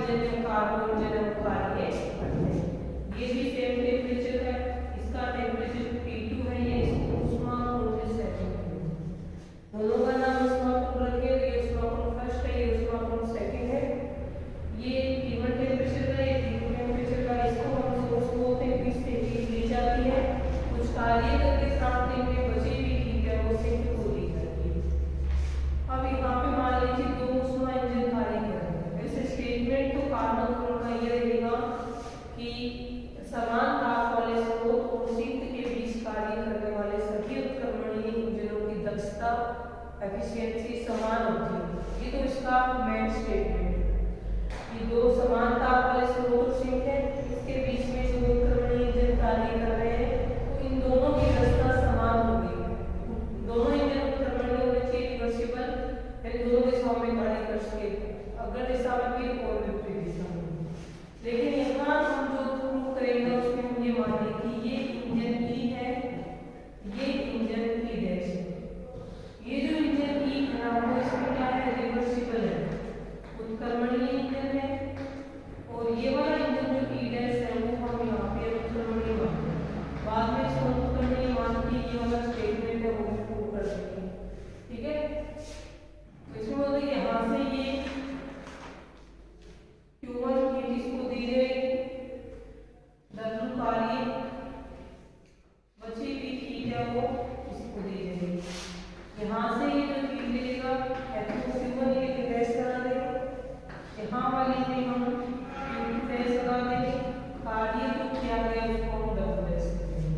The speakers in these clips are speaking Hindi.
इंजन में कार्बो इंजन है वो कार्य करते हैं। ये भी सेम टेम्परेचर है, इसका टेम्परेचर T2 है, ये ऊष्मा कुंड सेकंड है। दोनों का नाम ऊष्मा कुंड रखे, ये ऊष्मा कुंड फर्स्ट है, ये ऊष्मा कुंड सेकंड है। ये T1 टेम्परेचर का, ये T2 टेम्परेचर का। इसको हम सोर्स बोलते हैं, किस से हीट ली जाती है, कुछ कार्य करके साथ में बची हुई हीट है वो सिंक को दी जाती है। अब यहाँ पे मान लीजिए दो ऊष्मा इंजन कार्य कर रहे हैं, वैसे स्टेटमेंट तो कार्बन का ये रहेगा कि समान ताप वाले स्रोत और सिंक के बीच कार्य करने वाले सभी उत्क्रमणीय इंजनों की दक्षता एफिशिएंसी समान होती है। ये तो इसका मेन स्टेटमेंट है। ये दो समान ताप वाले स्रोत और सिंक है, इसके बीच में जो उत्क्रमणीय इंजन कार्य कर रहे हैं तो इन दोनों की दक्षता समान होगी। दोनों इंजन उत्क्रमणीय होने चाहिए, रिवर्सिबल, दोनों दिशाओं में कार्य कर सके, अगर दिशा में भी और विपरीत दिशा में। लेकिन यहाँ हम जो प्रूव करेंगे उसमें हम ये माने कि ये इंजन ई है, ये इंजन ई डैश है। ये जो इंजन ई है वो इसमें क्या है, रिवर्सिबल है, उत्क्रमणीय इंजन है। और ये वाला इंजन जो ई डैश है वो हम यहाँ पे उत्क्रमणीय मानते हैं, बाद में इसको उत्क्रमणीय मान के ये वाला स्टेटमेंट है वो प्रूव कर सकेंगे। ठीक है, इसमें बोलते हैं यहाँ से ये Q1 हीट इसको दी जाएगी, W कार्य बची हुई हीट है वो इसको दी जाएगी। यहाँ से ये जो हीट देगा Q1 ये रिवर्स करा देगा, यहाँ वाली में हम Q2 लगा देंगे, कार्य जो किया गया उसको हम W करेंगे।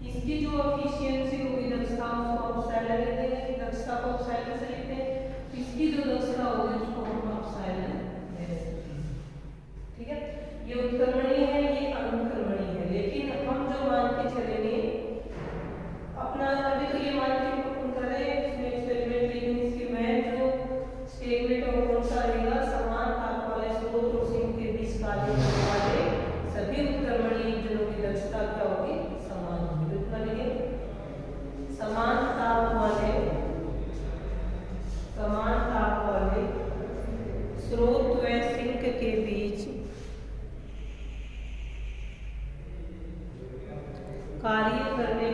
इसकी जो एफिशिएंसी होगी दक्षता उसको अपसाइलन लिखते हैं, दक्षता को अपसाइलन से लिखते हैं, इसकी जो दक्षता होगी उसको हम अपसाइलन ले सकते हैं। ठीक है, ये उत्क्रमणीय है, ये अनुत्क्रमणीय है। लेकिन हम जो मान के चलेंगे अपना, अभी तो ये मान के कर रहे हैं इसमें एक्सपेरिमेंट, लेकिन इसकी मेन जो स्टेटमेंट है वो कौन सा रहेगा, समान ताप वाले स्रोत और सिंक के बीच कार्य करने वाले सभी उत्क्रमणीय इंजनों की दक्षता क्या होगी, समान होगी। कितना लिखे, समान ताप वाले स्रोत व सिंक के बीच कार्य करने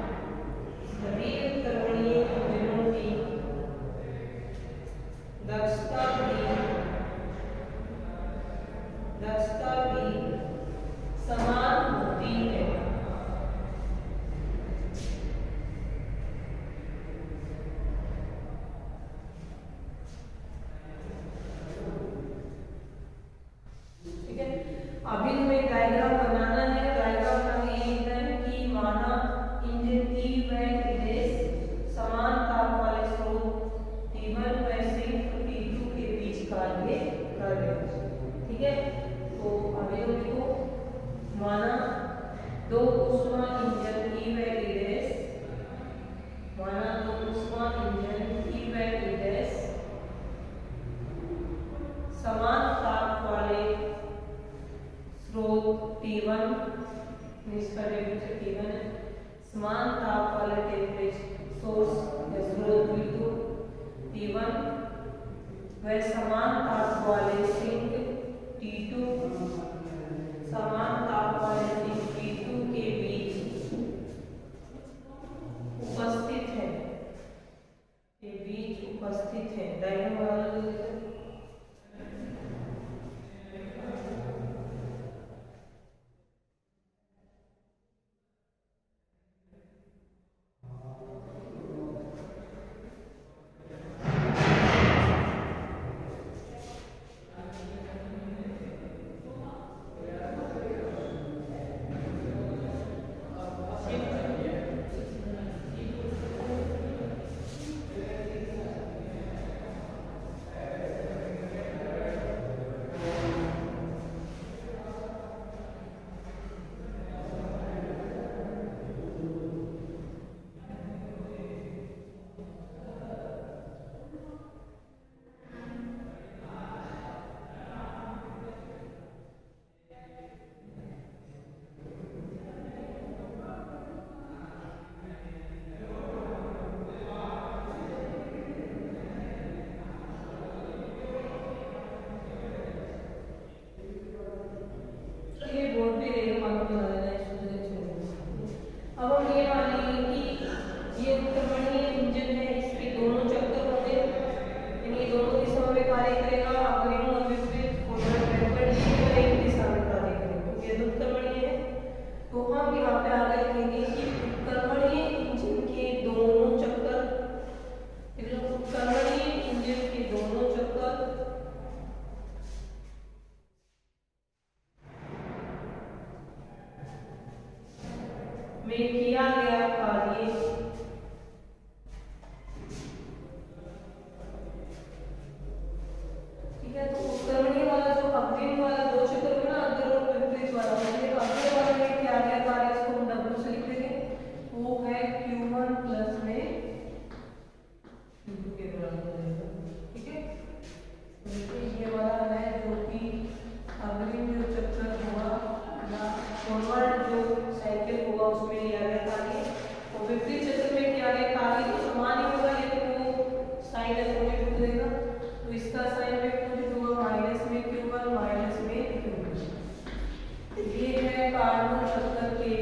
वाले सभी उत्क्रमणीय इंजनों की दक्षता भी समान होती है। ठीक है, अभी हमें डायग्राम बनाना है। डायग्राम का ये है कि माना इंजन ई व डैश समान ताप वाले स्रोत T1 व सिंक T2 के बीच कार्य कर रहे हैं। ठीक है, तो अभी हम देखो, माना दो ऊष्मा इंजन ई व डैश, माना दो ऊष्मा इंजन ई व डैश समान ताप वाले स्रोत T1, इसका टेम्परेचर T1 है, समान ताप वाले टेम्परेचर सोर्स या स्रोत T1 व समान ताप वाले सिंक T2, समान ताप वाले सिंक T2 के बीच उपस्थित है। डायग्राम वाला में किया गया कार्य ठीक है। तो उत्क्रमणीय वाला जो अग्रिम वाला दो चक्र में ना अंतर और विपरीत वाला अग्रिम वाला में किया गया कार्य इसको हम W से लिख देंगे वो है Q1 प्लस में Q2 के बराबर रहेगा ठीक है। देखिए ये वाला है जो कि अग्रिम जो चक्र होगा या फॉरवर्ड जो साइकिल होगा उसमें लिया गया कार्य और विपरीत चक्र में किया गया कार्य तो समान ही होगा लेकिन वो साइन अपोजिट हो जाएगा। तो इसका साइन अपोजिट होगा माइनस में Q1 माइनस में Q2। ये है कार्बन चक्र के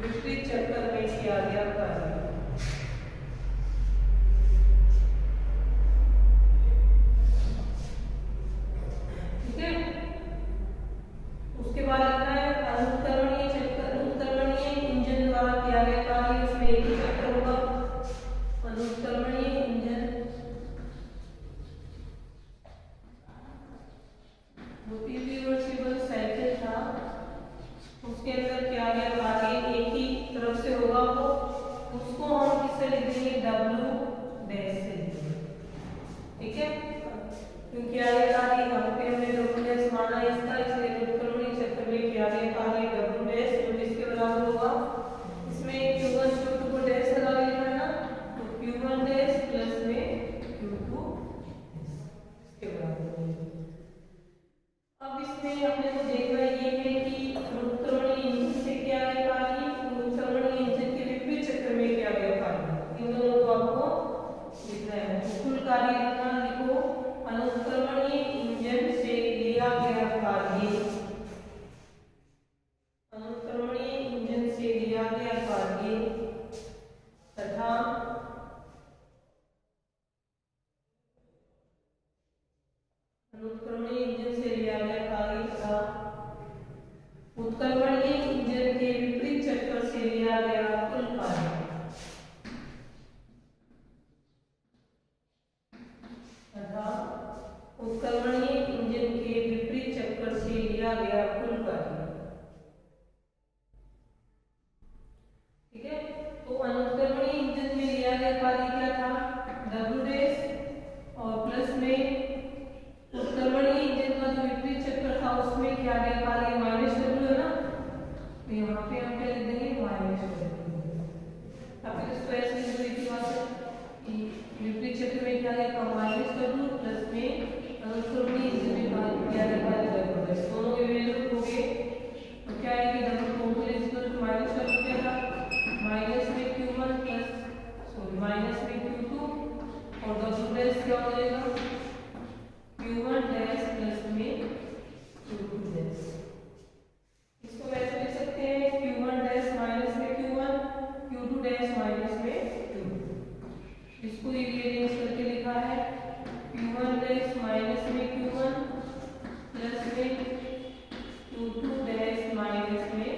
विपरीत चक्र में किया गया कार्य ठीक है। उसके बाद लिखना है अनुत्क्रमणीय चक्र अनुत्क्रमणीय इंजन द्वारा किया गया कार्य उसमें एक ही चक्र होगा। अनुत्क्रमणीय इंजन जो रिवर्सिबल साइकिल था उसके अंदर किया गया कार्य एक ही तरफ से होगा वो उसको हम किससे लिख देंगे W डैश से ठीक है। क्योंकि आगे कार्य यहाँ पे हमने W डैश माना इसका इसलिए अनुत्क्रमणीय चक्र में किया गया कार्य W डैश जो इसके बराबर होगा इसमें Q1 Q2 को डैश लगा लेना है ना तो Q1 डैश प्लस में Q2 इसके बराबर होगा। अब इसमें हमने को देखना ये है कि अनुत्क्रमणीय इंजन से किया गया कार्य अनुत्क्रमणीय इंजन के विपरीत चक्र में किया गया कार्य इन दोनों को आपको लिखना है। कुल कार्य लिखना लिखो अनुत्क्रमणीय इंजन से लिया गया कार्य अनुत्क्रमणीय इंजन से लिया गया कार्य तथा अनुत्क्रमणीय इंजन से लिया गया कार्य तथा उत्क्रमणीय इंजन के विपरीत चक्र से लिया गया कुल कार्य तथा उत्क्रमणीय इंजन के विपरीत चक्र से लिया गया कुल कार्य ठीक है। तो अनुत्क्रमणीय इंजन में लिया गया कार्य क्या था W डैश और प्लस में उत्क्रमणीय इंजन का जो विपरीत चक्र था उसमें क्या गया कार्य माइनस W है ना तो यहाँ पे हम क्या लिख देंगे माइनस W। अब इसको ऐसे लिख देंगे विपरीत चक्र में क्या गया माइनस W प्लस में अनुत्क्रमणीय इंजन में क्या गया कार्य W डैश दोनों के वैल्यू हो गए तो क्या है कि W total equal to minus W क्या था माइनस में Q1 प्लस सॉरी माइनस में Q2 और W डैश क्या हो जाएगा Q1 डैश प्लस में Q2 डैश। इसको वैसे लिख सकते हैं Q1 डैश माइनस में Q1 Q2 डैश माइनस में Q2। इसको रीअरेंज करके लिखा है Q1 डैश माइनस में Q1 प्लस में Q2 डैश माइनस में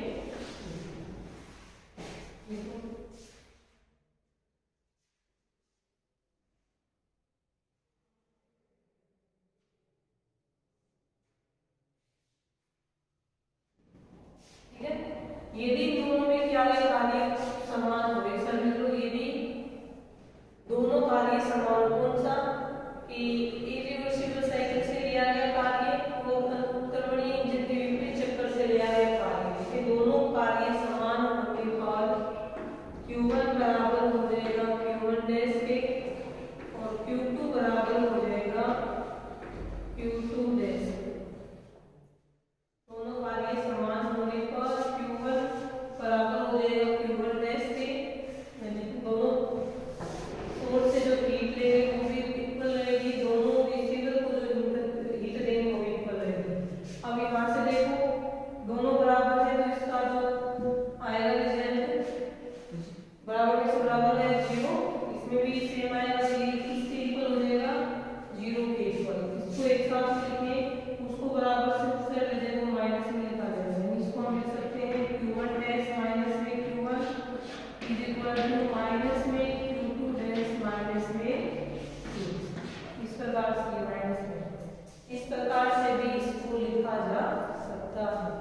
यदि दोनों में क्या कार्य समान हो समझ लो यदि दोनों कार्य समान कौन सा कि इरिवर्सिबल साइकिल से लिया गया कार्य और उत्क्रमणीय इंजन के विपरीत चक्र से लिया गया कार्य ये दोनों कार्य समान होने पर Q1 बराबर हो जाएगा Q1 डैश के और Q2 बराबर हो जाएगा Q2 डैश दोनों कार्य समान होने पर Q1 बराबर हो जाएगा Q1 डैश के दोनों सोर्स से जो हीट लेंगे वो भी इक्वल रहेगी दोनों रिसीवर को जो हीट देंगे वो भी इक्वल रहेगी। अब यहाँ से देखो दोनों बराबर है तो इसका जो आएगा रिजल्ट बराबर में से बराबर है 0 इसमें भी सेम आएगा इससे इक्वल हो जाएगा 0 के इक्वल। इसको एक साथ लिखें उसको बराबर से सेट ले जाएगा माइनस में लिखा जाएगा इसको हम लिख सकते हैं Q1 डैश माइनस में Q1 is equal to minus में Q2 डैश माइनस में Q। इस प्रकार से माइनस में इस प्रकार से भी इसको लिखा जा सकता है।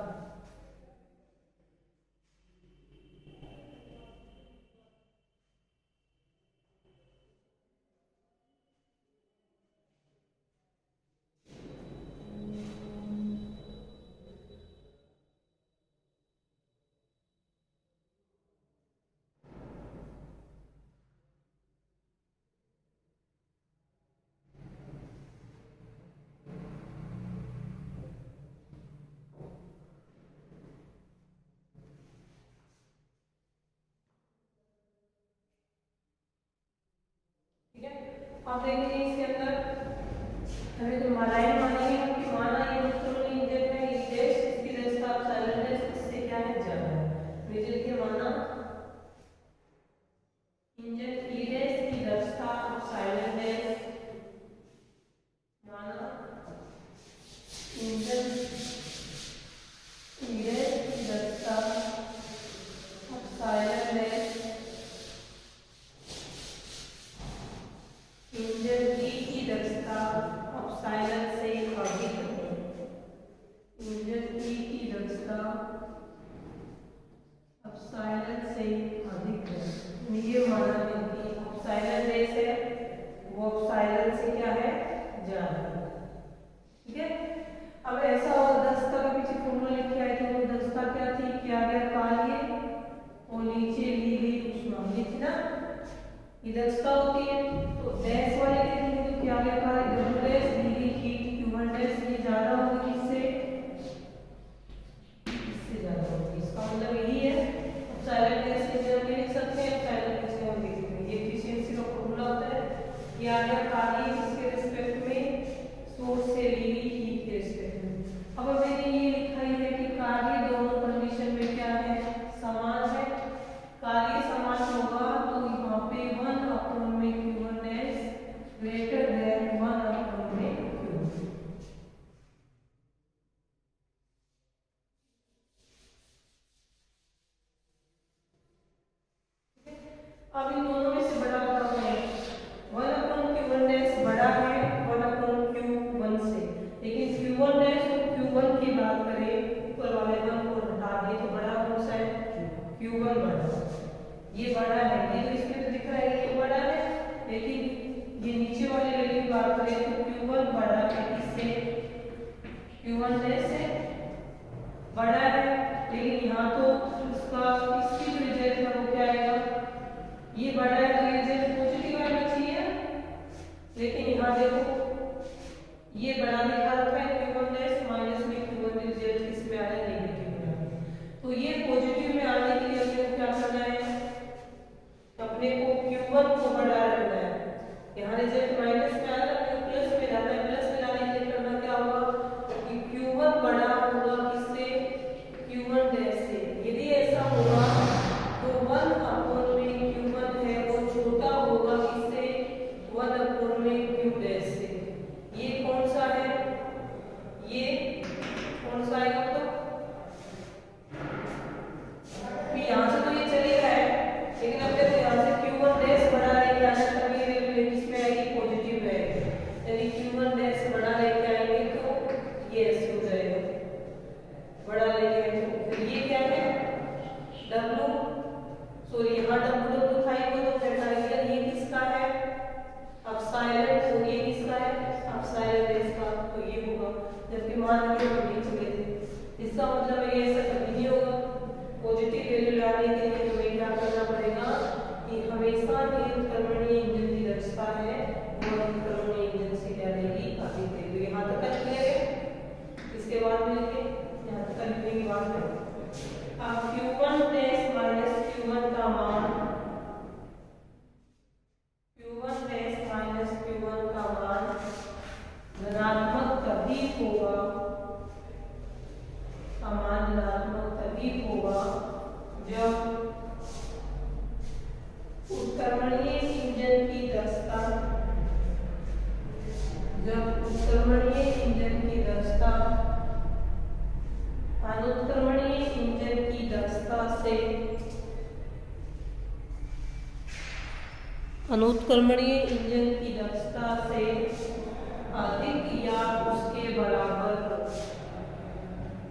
आप देखेंगे इसके अंदर हमें तो लाइन मानेंगे हम कि माना ये अनुत्क्रमणीय इंजन है, ये डैश इसकी दक्षता एप्सिलॉन डैश इससे क्या है ज्यादा है। नीचे लिखिए माना इंजन ई डैश की दक्षता एप्सिलॉन डैश, माना इंजन ई डैश की दक्षता एप्सिलॉन डैश इंजन ई की दक्षता एप्सिलॉन से अधिक है। इंजन ई की दक्षता एप्सिलॉन से अधिक है। ये माना है कि एप्सिलॉन डैश है वो एप्सिलॉन से क्या है ज्यादा। ठीक है, अब ऐसा हो दक्षता के पीछे फॉर्मूला लिखा है तो दक्षता क्या थी, क्या गया कार्य और नीचे ली गई ऊष्मा, ये थी ना ये दक्षता होती है। तो डैश वाले के लिए तो क्या गया कार्य डब्ल्यू डैश ली गई हीट Q1 डैश, ये ज्यादा होगी इससे ज्यादा होगी। इसका मतलब यही है एप्सिलॉन डैश से हम लिख सकते हैं, एप्सिलॉन डैश से हम लिख सकते हैं। ये एफिशिएंसी का फॉर्मूला होता है कि आ गया कार्य इसके रिस्पेक्ट में सोर्स से ली गई हीट के रिस्पेक्ट में। अब मैंने ये लिखा ही है कि कार्य दोनों कंडीशन में क्या है समान है। कार्य समान होगा तो यहाँ पे 1 में Q1 डैश ग्रेटर देन 1 में Q। अब इन दोनों में से बड़ा कौन है, 1 Q1 डैश बड़ा है 1 Q1 से, लेकिन Q1 डैश और Q1 की बात करें ऊपर वाले 1 को हटा दें तो बड़ा कौन सा है Q1 बड़ा, ये बड़ा है। ये तो इसमें तो दिख रहा है ये बड़ा है, लेकिन ये नीचे वाले वैल्यू की बात करें तो Q1 बड़ा है इससे, Q1 डैश से बड़ा है। लेकिन यहाँ तो उसका इसकी जो रिजल्ट है वो क्या आएगा, ये बड़ा है तो ये रिजल्ट पॉजिटिव आना चाहिए, लेकिन यहाँ देखो ये बड़ा दिखा रखा है Q1 डैश माइनस में Q1 रिजल्ट किस में आ रहा है नेगेटिव में आ रहा है। तो ये पॉजिटिव में आने के लिए हमें क्या करना है, अपने को Q1 को बढ़ा रखना है। यहाँ रिजल्ट माइनस में आ रहा है प्लस में जाता है, प्लस में लाने के लिए करना क्या होगा कि Q1 बड़ा होगा किससे Q1 डैश से। यदि ऐसा होगा तो 1 में Q1 है वो छोटा होगा किससे 1 में Q डैश से। ये कौन सा है, ये कौन सा आएगा तो यहाँ से तो ये चलेगा है, लेकिन अब देखो यहाँ से Q1 डैश बड़ा लेके आना तभी ये किसमें आएगी पॉजिटिव में आएगी, यानी Q1 डैश बड़ा लेके आएंगे तो ये ऐसे हो जाएगा बड़ा लेके आएंगे। फिर ये क्या है W, सॉरी यहाँ W खाएंगे तो फिर आएगा ये किसका है एप्सिलॉन, तो ये किसका है एप्सिलॉन डैश का, तो ये होगा। जबकि मान लीजिए हम नीचे गए थे, इसका मतलब ये ऐसा कभी नहीं होगा। पॉजिटिव वैल्यू लाने के लिए हमें क्या करना पड़ेगा कि हमेशा अनुत्क्रमणीय इंजन की दक्षता है वो अनुत्क्रमणीय इंजन से क्या रहेगी अधिक है। तो यहाँ तक क्लियर है, इसके बाद में लिखे यहाँ तक लिखने के बाद में अब Q1 डैश माइनस Q1 का मान, Q1 डैश माइनस Q1 का मान धनात्मक तभी होगा, मान धनात्मक तभी होगा जब उत्क्रमणीय इंजन की दक्षता, जब उत्क्रमणीय इंजन की दक्षता अनुत्क्रमणीय इंजन की दक्षता से, अनुत्क्रमणीय इंजन की दक्षता से अधिक या उसके बराबर,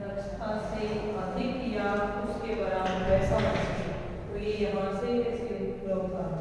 दक्षता से अधिक या उसके बराबर ऐसा होना चाहिए। तो ये यहाँ से ऐसे पूरा होता है।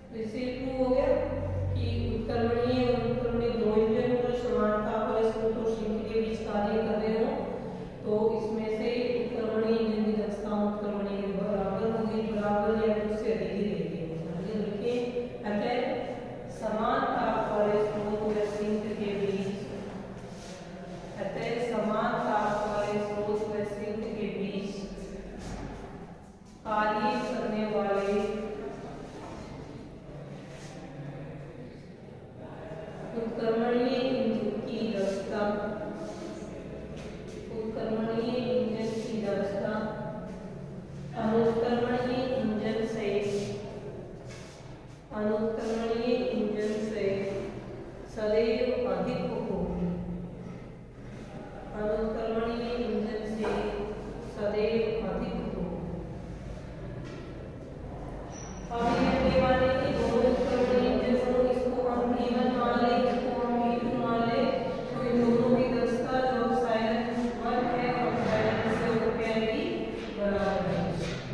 तो इससे प्रूव हो गया कि उत्क्रमणीय और अनुत्क्रमणीय दोनों इंजन को समान उत्क्रमणीय इंजन की दक्षता, उत्क्रमणीय इंजन की दक्षता अनुत्क्रमणीय इंजन से, अनुत्क्रमणीय इंजन से सदैव अधिक होगी, अनुत्क्रमणीय इंजन से सदैव अधिक होगी। अब ये माने कि दोनों उत्क्रमणीय इंजन हो, इसको हम P1 मान ले, इसको हम P2 मान ले, तो इन दोनों की दक्षता जो साइलेंट 1 है और साइलेंट 0 के बराबर है।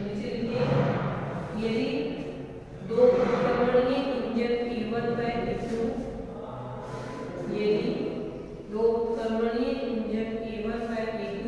नीचे लिखिए, यदि दो उत्क्रमणीय इंजन P1 व P2, यदि दो उत्क्रमणीय इंजन P1 व P2